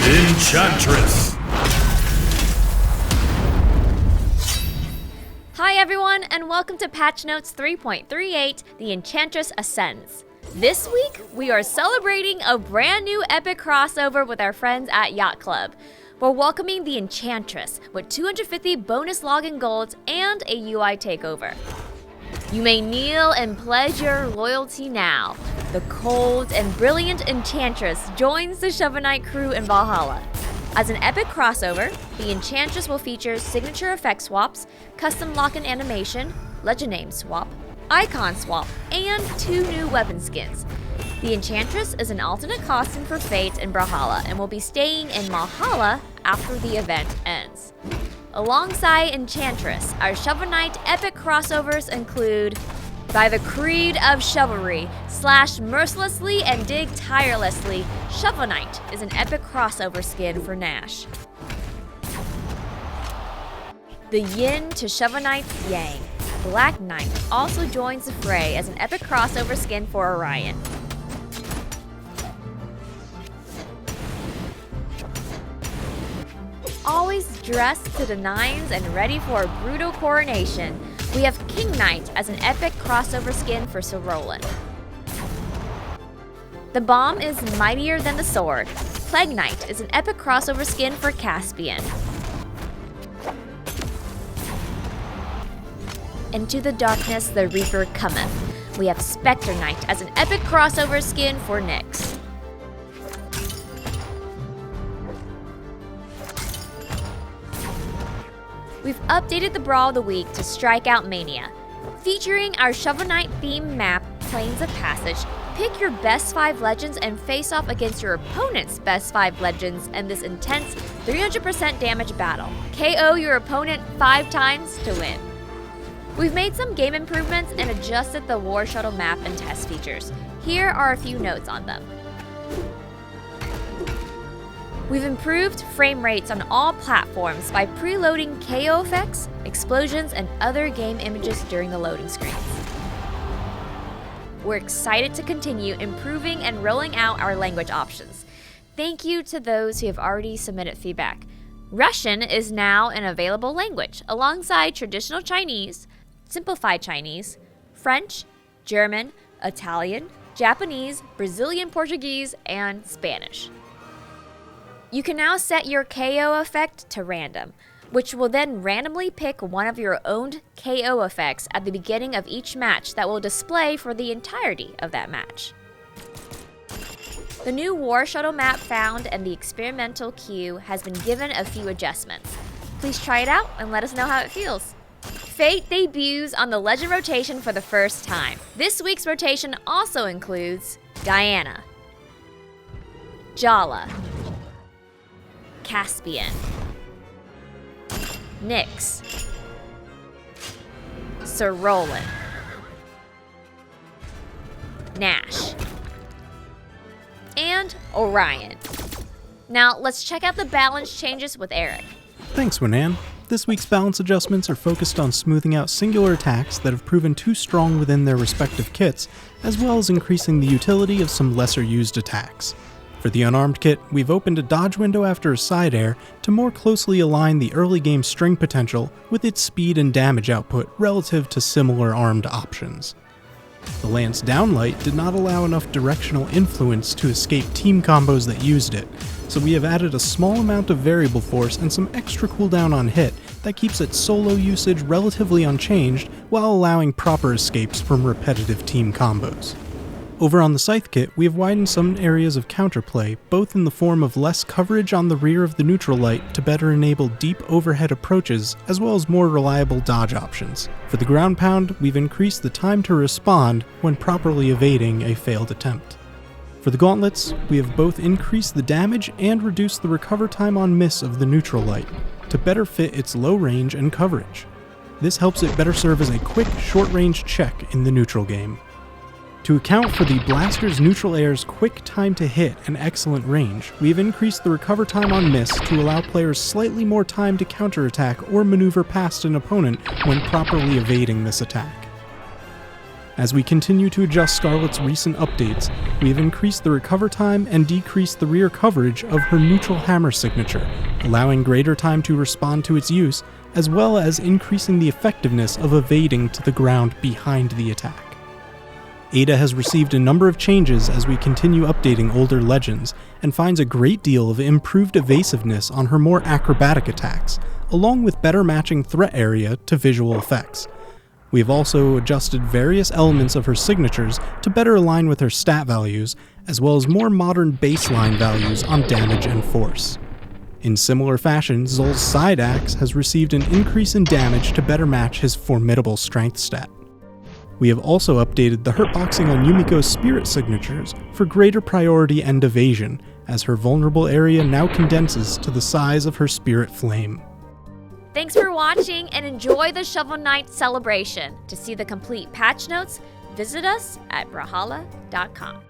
Enchantress. Hi everyone, and welcome to Patch Notes 3.38, The Enchantress Ascends. This week, we are celebrating a brand new epic crossover with our friends at Yacht Club. We're welcoming the Enchantress with 250 bonus login golds and a UI takeover. You may kneel and pledge your loyalty now. The cold and brilliant Enchantress joins the Shovel Knight crew in Brawlhalla. As an epic crossover, the Enchantress will feature signature effect swaps, custom lock-in animation, legend name swap, icon swap, and 2 new weapon skins. The Enchantress is an alternate costume for Fate in Brawlhalla and will be staying in Brawlhalla after the event ends. Alongside Enchantress, our Shovel Knight epic crossovers include By the Creed of Chivalry / Mercilessly and Dig Tirelessly, Shovel Knight is an epic crossover skin for Nash. The Yin to Shovel Knight's Yang, Black Knight also joins the fray as an epic crossover skin for Orion. Always dressed to the nines and ready for a brutal coronation, we have King Knight as an epic crossover skin for Sir Roland. The bomb is mightier than the sword. Plague Knight is an epic crossover skin for Caspian. Into the darkness the Reaper cometh. We have Spectre Knight as an epic crossover skin for Nyx. We've updated the Brawl of the Week to Strikeout Mania. Featuring our Shovel Knight themed map, Plains of Passage, pick your best 5 legends and face off against your opponent's best 5 legends in this intense 300% damage battle. KO your opponent 5 times to win. We've made some game improvements and adjusted the War Shuttle map and test features. Here are a few notes on them. We've improved frame rates on all platforms by preloading KO effects, explosions, and other game images during the loading screens. We're excited to continue improving and rolling out our language options. Thank you to those who have already submitted feedback. Russian is now an available language, alongside traditional Chinese, simplified Chinese, French, German, Italian, Japanese, Brazilian Portuguese, and Spanish. You can now set your KO effect to random, which will then randomly pick one of your owned KO effects at the beginning of each match that will display for the entirety of that match. The new War Shuttle map found in the experimental queue has been given a few adjustments. Please try it out and let us know how it feels. Fate debuts on the Legend rotation for the first time. This week's rotation also includes Guyana, Jala, Caspian, Nyx, Sir Roland, Nash, and Orion. Now let's check out the balance changes with Eric. Thanks, Winan. This week's balance adjustments are focused on smoothing out singular attacks that have proven too strong within their respective kits, as well as increasing the utility of some lesser used attacks. For the unarmed kit, we've opened a dodge window after a side air to more closely align the early game string potential with its speed and damage output relative to similar armed options. The Lance Downlight did not allow enough directional influence to escape team combos that used it, so we have added a small amount of variable force and some extra cooldown on hit that keeps its solo usage relatively unchanged while allowing proper escapes from repetitive team combos. Over on the Scythe kit, we have widened some areas of counterplay, both in the form of less coverage on the rear of the neutral light to better enable deep overhead approaches, as well as more reliable dodge options. For the ground pound, we've increased the time to respond when properly evading a failed attempt. For the gauntlets, we have both increased the damage and reduced the recover time on miss of the neutral light, to better fit its low range and coverage. This helps it better serve as a quick, short-range check in the neutral game. To account for the blaster's neutral air's quick time to hit and excellent range, we have increased the recover time on miss to allow players slightly more time to counterattack or maneuver past an opponent when properly evading this attack. As we continue to adjust Scarlet's recent updates, we have increased the recover time and decreased the rear coverage of her neutral hammer signature, allowing greater time to respond to its use, as well as increasing the effectiveness of evading to the ground behind the attack. Ada has received a number of changes as we continue updating older legends, and finds a great deal of improved evasiveness on her more acrobatic attacks, along with better matching threat area to visual effects. We have also adjusted various elements of her signatures to better align with her stat values, as well as more modern baseline values on damage and force. In similar fashion, Zol's side axe has received an increase in damage to better match his formidable strength stat. We have also updated the hurtboxing on Yumiko's spirit signatures for greater priority and evasion, as her vulnerable area now condenses to the size of her spirit flame. Thanks for watching and enjoy the Shovel Knight celebration. To see the complete patch notes, visit us at Brawlhalla.com.